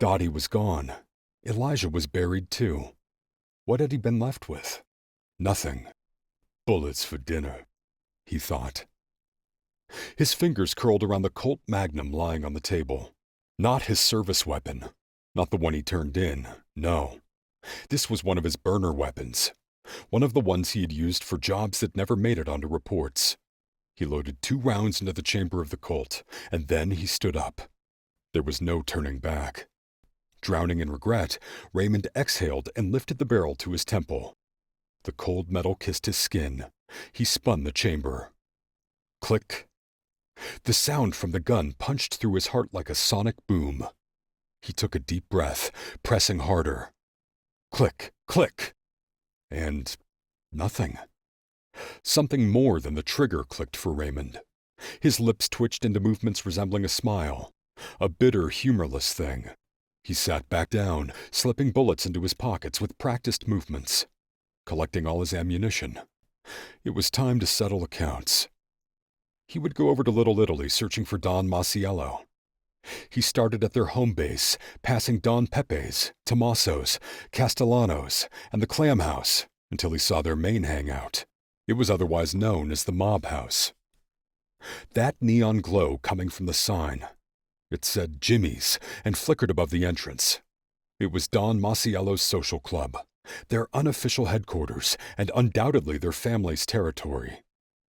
Dottie was gone. Elijah was buried too. What had he been left with? Nothing. Bullets for dinner, he thought. His fingers curled around the Colt Magnum lying on the table. Not his service weapon. Not the one he turned in, no. This was one of his burner weapons. One of the ones he had used for jobs that never made it onto reports. He loaded 2 rounds into the chamber of the Colt, and then he stood up. There was no turning back. Drowning in regret, Raymond exhaled and lifted the barrel to his temple. The cold metal kissed his skin. He spun the chamber. Click. The sound from the gun punched through his heart like a sonic boom. He took a deep breath, pressing harder. Click, click. And nothing. Something more than the trigger clicked for Raymond. His lips twitched into movements resembling a smile. A bitter, humorless thing. He sat back down, slipping bullets into his pockets with practiced movements, collecting all his ammunition. It was time to settle accounts. He would go over to Little Italy searching for Don Masiello. He started at their home base, passing Don Pepe's, Tommaso's, Castellano's, and the Clam House, until he saw their main hangout. It was otherwise known as the Mob House. That neon glow coming from the sign. It said Jimmy's and flickered above the entrance. It was Don Masiello's social club, their unofficial headquarters, and undoubtedly their family's territory.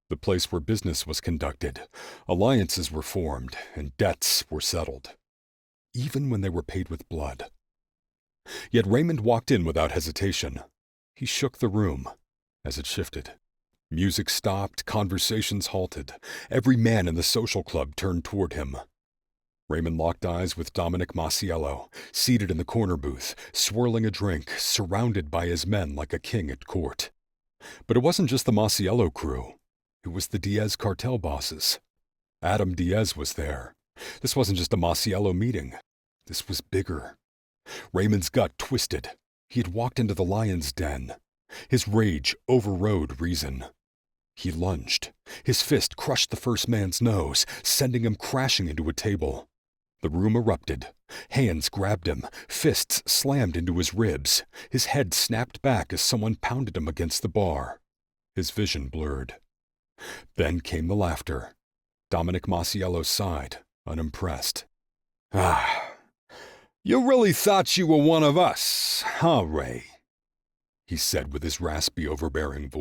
The place where business was conducted, alliances were formed, and debts were settled, even when they were paid with blood. Yet Raymond walked in without hesitation. He shook the room as it shifted. Music stopped, conversations halted. Every man in the social club turned toward him. Raymond locked eyes with Dominic Masiello, seated in the corner booth, swirling a drink, surrounded by his men like a king at court. But it wasn't just the Masiello crew. It was the Diaz cartel bosses. Adam Diaz was there. This wasn't just a Masiello meeting. This was bigger. Raymond's gut twisted. He had walked into the lion's den. His rage overrode reason. He lunged. His fist crushed the first man's nose, sending him crashing into a table. The room erupted. Hands grabbed him. Fists slammed into his ribs. His head snapped back as someone pounded him against the bar. His vision blurred. Then came the laughter. Dominic Masiello sighed, unimpressed. "Ah, you really thought you were one of us, huh, Ray?" he said with his raspy, overbearing voice.